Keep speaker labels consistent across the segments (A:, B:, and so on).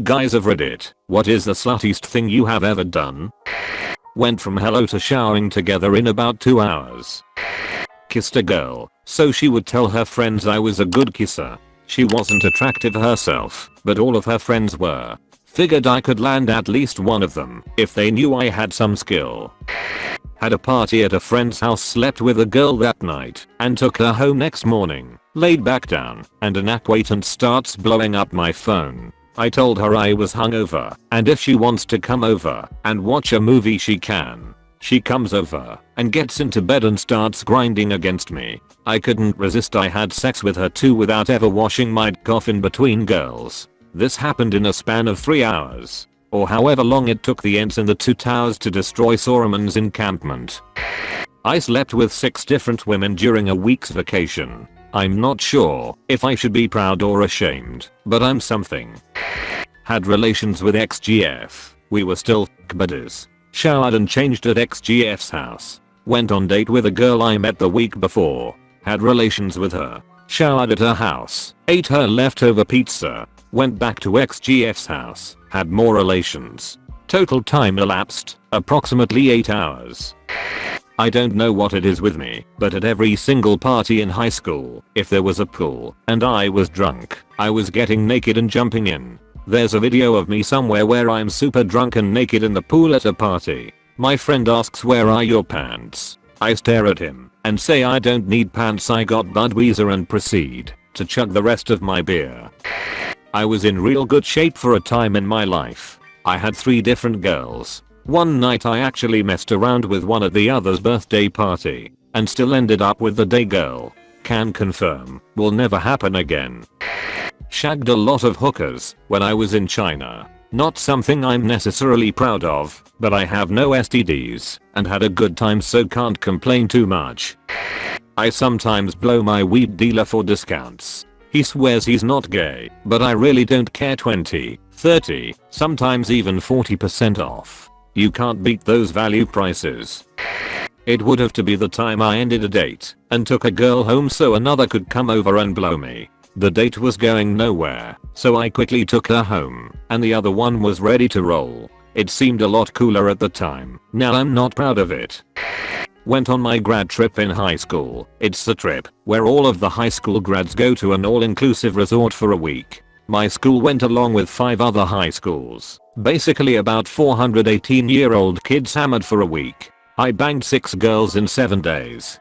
A: guys of Reddit, what is the sluttiest thing you have ever done? Went from hello to showering together in about 2 hours. Kissed a girl, so she would tell her friends I was a good kisser. She wasn't attractive herself, but all of her friends were. Figured I could land at least one of them if they knew I had some skill. Had a party at a friend's house, slept with a girl that night, and took her home next morning. Laid back down, and an acquaintance starts blowing up my phone. I told her I was hungover, and if she wants to come over and watch a movie she can. She comes over and gets into bed and starts grinding against me. I couldn't resist. I had sex with her too without ever washing my dick off in between girls. This happened in a span of 3 hours. Or however long it took the Ents in the 2 towers to destroy Sauron's encampment. I slept with 6 different women during a week's vacation. I'm not sure if I should be proud or ashamed, but I'm something. Had relations with XGF. We were still buddies. Showered and changed at XGF's house. Went on date with a girl I met the week before. Had relations with her. Showered at her house. Ate her leftover pizza. Went back to XGF's house. Had more relations. Total time elapsed, approximately 8 hours. I don't know what it is with me, but at every single party in high school, if there was a pool and I was drunk, I was getting naked and jumping in. There's a video of me somewhere where I'm super drunk and naked in the pool at a party. My friend asks, "Where are your pants?" I stare at him and say I don't need pants, I got Budweiser, and proceed to chug the rest of my beer. I was in real good shape for a time in my life. I had 3 different girls. One night I actually messed around with one at the other's birthday party and still ended up with the day girl. Can confirm, will never happen again. Shagged a lot of hookers when I was in China. Not something I'm necessarily proud of, but I have no STDs and had a good time, so can't complain too much. I sometimes blow my weed dealer for discounts. He swears he's not gay, but I really don't care. 20, 30, sometimes even 40% off. You can't beat those value prices. It would have to be the time I ended a date and took a girl home so another could come over and blow me. The date was going nowhere, so I quickly took her home, and the other one was ready to roll. It seemed a lot cooler at the time. Now I'm not proud of it. Went on my grad trip in high school. It's the trip where all of the high school grads go to an all-inclusive resort for a week. My school went along with 5 other high schools. Basically about 418-year-old kids hammered for a week. I banged 6 girls in 7 days.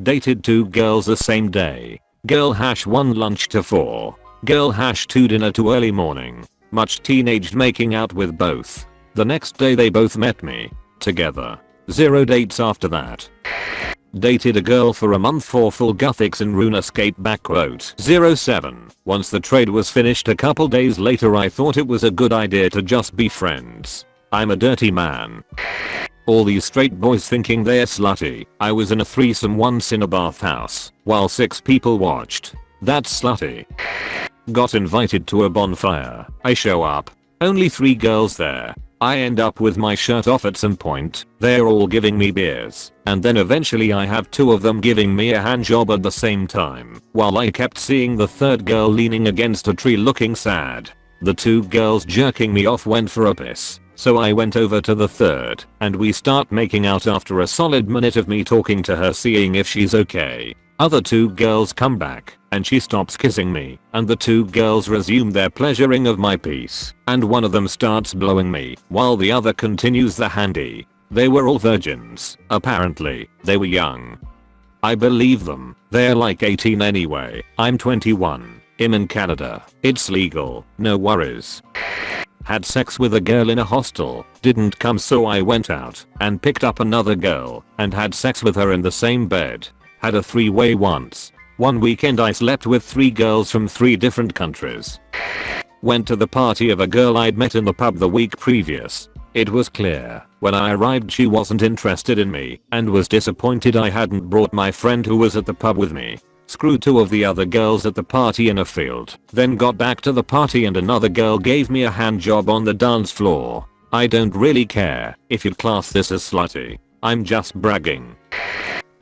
A: Dated 2 girls the same day. Girl #1 lunch to 4. Girl #2 dinner to early morning. Much teenaged making out with both. The next day they both met me. Together. 0 dates after that. Dated a girl for a month for full gothics in RuneScape _ 07. Once the trade was finished a couple days later, I thought it was a good idea to just be friends. I'm a dirty man. All these straight boys thinking they're slutty. I was in a threesome once in a bathhouse while 6 people watched. That's slutty. Got invited to a bonfire. I show up. Only 3 girls there. I end up with my shirt off at some point. They're all giving me beers, and then eventually I have 2 of them giving me a handjob at the same time, while I kept seeing the 3rd girl leaning against a tree looking sad. The 2 girls jerking me off went for a piss, so I went over to the 3rd, and we start making out after a solid minute of me talking to her, seeing if she's okay. Other 2 girls come back, and she stops kissing me, and the 2 girls resume their pleasuring of my piece, and one of them starts blowing me, while the other continues the handy. They were all virgins, apparently. They were young. I believe them. They're like 18 anyway. I'm 21. I'm in Canada. It's legal. No worries. Had sex with a girl in a hostel. Didn't come, so I went out and picked up another girl and had sex with her in the same bed. Had a 3-way once. One weekend I slept with 3 girls from 3 different countries. Went to the party of a girl I'd met in the pub the week previous. It was clear when I arrived she wasn't interested in me and was disappointed I hadn't brought my friend who was at the pub with me. Screwed 2 of the other girls at the party in a field. Then got back to the party and another girl gave me a hand job on the dance floor. I don't really care if you'd class this as slutty. I'm just bragging.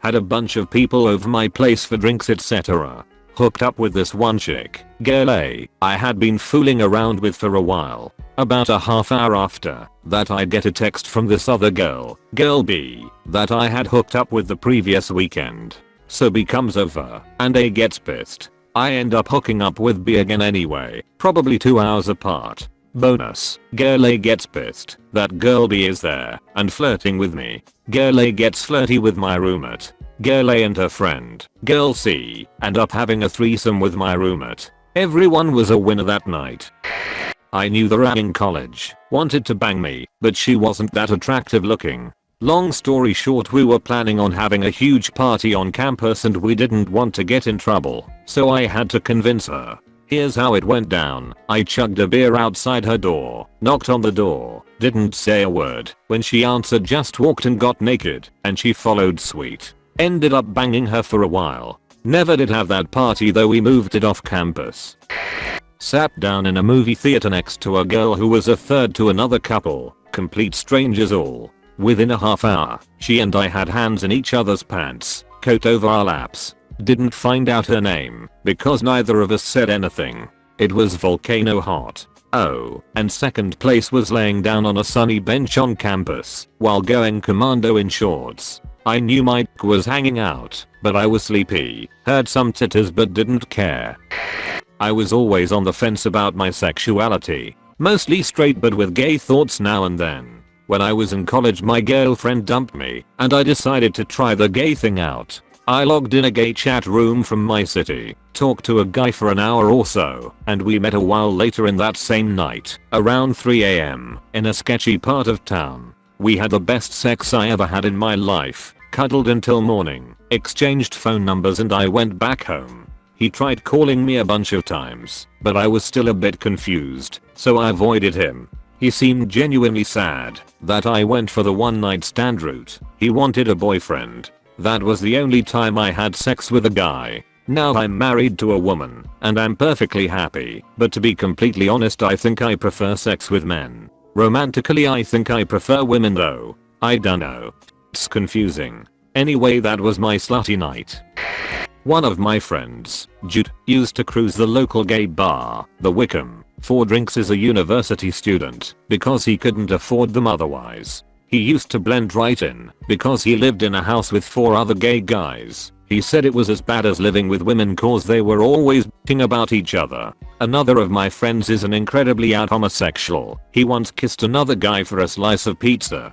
A: Had a bunch of people over my place for drinks, etc. Hooked up with this one chick, girl A, I had been fooling around with for a while. About a half hour after that I get a text from this other girl, girl B, that I had hooked up with the previous weekend. So B comes over and A gets pissed. I end up hooking up with B again anyway, probably 2 hours apart. Bonus, girl A gets pissed that girl B is there and flirting with me. Girl A gets flirty with my roommate. Girl A and her friend, girl C, end up having a threesome with my roommate. Everyone was a winner that night. I knew the rat in college wanted to bang me, but she wasn't that attractive looking. Long story short, we were planning on having a huge party on campus and we didn't want to get in trouble, so I had to convince her. Here's how it went down. I chugged a beer outside her door, knocked on the door, didn't say a word. When she answered, just walked and got naked, and she followed sweet. Ended up banging her for a while. Never did have that party though, we moved it off campus. Sat down in a movie theater next to a girl who was a third to another couple, complete strangers all. Within a half hour, she and I had hands in each other's pants, coat over our laps. Didn't find out her name because neither of us said anything. It was volcano hot. Oh, and second place was laying down on a sunny bench on campus while going commando in shorts. I knew my dick was hanging out, but I was sleepy, heard some titters but didn't care. I was always on the fence about my sexuality, mostly straight but with gay thoughts now and then. When I was in college my girlfriend dumped me and I decided to try the gay thing out. I logged in a gay chat room from my city, talked to a guy for an hour or so, and we met a while later in that same night, around 3 AM, in a sketchy part of town. We had the best sex I ever had in my life, cuddled until morning, exchanged phone numbers and I went back home. He tried calling me a bunch of times, but I was still a bit confused, so I avoided him. He seemed genuinely sad that I went for the one night stand route. He wanted a boyfriend. That was the only time I had sex with a guy. Now I'm married to a woman and I'm perfectly happy, but to be completely honest I think I prefer sex with men. Romantically I think I prefer women though. I dunno. It's confusing. Anyway, that was my slutty night. One of my friends, Jude, used to cruise the local gay bar, the Wickham, for drinks as a university student because he couldn't afford them otherwise. He used to blend right in because he lived in a house with 4 other gay guys. He said it was as bad as living with women cause they were always bitching about each other. Another of my friends is an incredibly out homosexual. He once kissed another guy for a slice of pizza.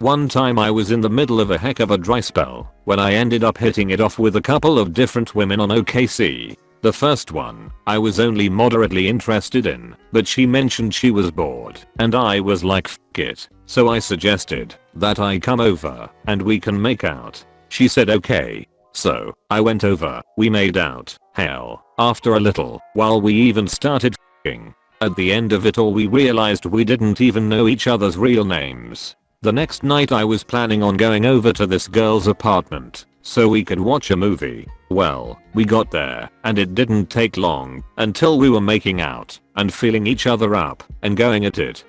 A: One time I was in the middle of a heck of a dry spell when I ended up hitting it off with a couple of different women on OKC. The first one, I was only moderately interested in, but she mentioned she was bored, and I was like f it, so I suggested that I come over and we can make out. She said okay. So, I went over, we made out, hell, after a little, while we even started f***ing. At the end of it all we realized we didn't even know each other's real names. The next night I was planning on going over to this girl's apartment so we could watch a movie. Well, we got there, and it didn't take long until we were making out and feeling each other up and going at it.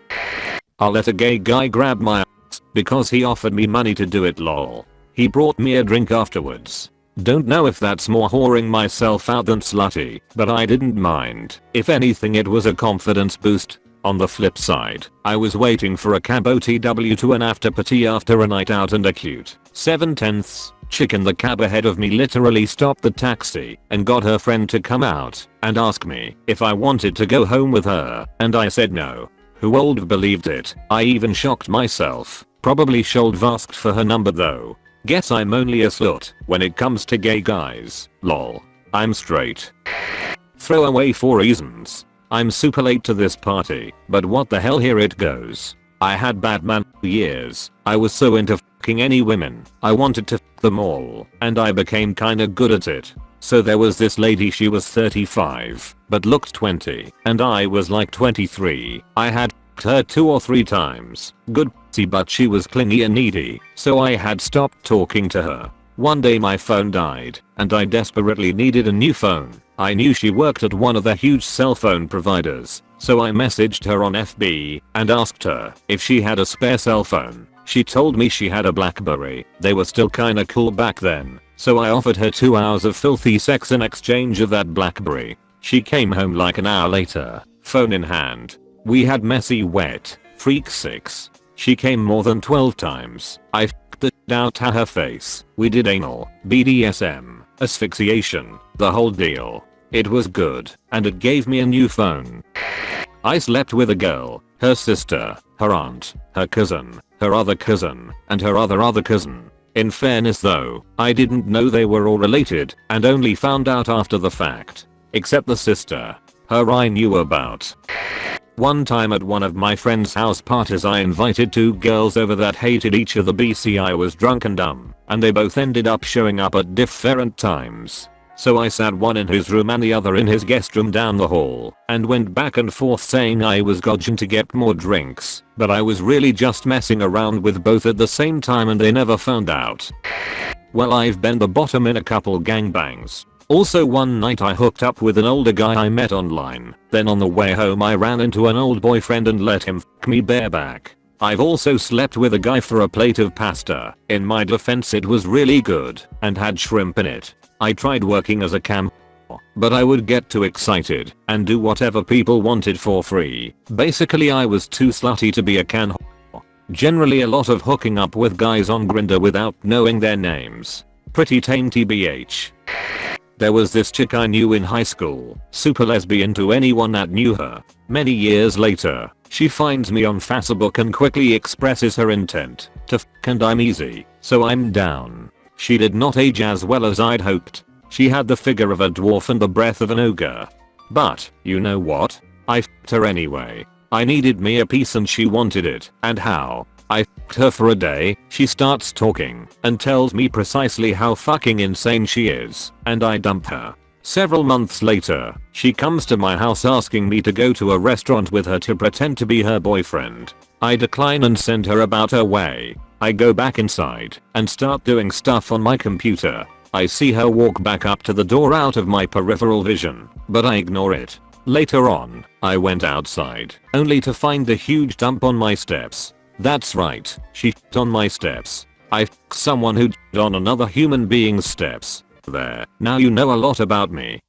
A: I let a gay guy grab my ass because he offered me money to do it, lol. He brought me a drink afterwards. Don't know if that's more whoring myself out than slutty, but I didn't mind. If anything it was a confidence boost. On the flip side, I was waiting for a cab OTW to an after party after a night out and a cute 7/10 chick in the cab ahead of me literally stopped the taxi and got her friend to come out and ask me if I wanted to go home with her, and I said no. Who would believed it? I even shocked myself. Probably should asked for her number though. Guess I'm only a slut when it comes to gay guys. Lol. I'm straight. Throwaway for reasons. I'm super late to this party, but what the hell, here it goes. I had Batman for years. I was so into fucking any women. I wanted to fuck them all, and I became kinda good at it. So there was this lady, she was 35, but looked 20, and I was like 23. I had fucked her 2 or 3 times. Good pussy, but she was clingy and needy, so I had stopped talking to her. One day my phone died, and I desperately needed a new phone. I knew she worked at one of the huge cell phone providers, so I messaged her on FB and asked her if she had a spare cell phone. She told me she had a BlackBerry. They were still kinda cool back then. so I offered her 2 hours of filthy sex in exchange of that BlackBerry. She came home like an hour later, phone in hand. We had messy wet, freak sex. She came more than 12 times. I f***ed it out to her face. We did anal, BDSM, asphyxiation, the whole deal. It was good, and it gave me a new phone. I slept with a girl, her sister, her aunt, her cousin, her other cousin, and her other cousin. In fairness though, I didn't know they were all related and only found out after the fact. Except the sister. Her I knew about. One time at one of my friend's house parties I invited 2 girls over that hated each other BC. I was drunk and dumb, and they both ended up showing up at different times. So I sat one in his room and the other in his guest room down the hall, and went back and forth saying I was gouging to get more drinks, but I was really just messing around with both at the same time and they never found out. Well, I've been the bottom in a couple gangbangs. Also one night I hooked up with an older guy I met online, then on the way home I ran into an old boyfriend and let him f*** me bareback. I've also slept with a guy for a plate of pasta. In my defense it was really good and had shrimp in it. I tried working as a cam, but I would get too excited and do whatever people wanted for free. Basically I was too slutty to be a can. Generally a lot of hooking up with guys on Grindr without knowing their names. Pretty tame tbh. There was this chick I knew in high school, super lesbian to anyone that knew her. Many years later, she finds me on Facebook and quickly expresses her intent to f*** and I'm easy, so I'm down. She did not age as well as I'd hoped. She had the figure of a dwarf and the breath of an ogre. But, you know what? I f***ed her anyway. I needed me a piece and she wanted it. And how? I f***ed her for a day. She starts talking and tells me precisely how fucking insane she is, and I dump her. Several months later, she comes to my house asking me to go to a restaurant with her to pretend to be her boyfriend. I decline and send her about her way. I go back inside and start doing stuff on my computer. I see her walk back up to the door out of my peripheral vision, but I ignore it. Later on, I went outside, only to find a huge dump on my steps. That's right, she shit on my steps. I f***ed someone who shit on another human being's steps. There, now you know a lot about me.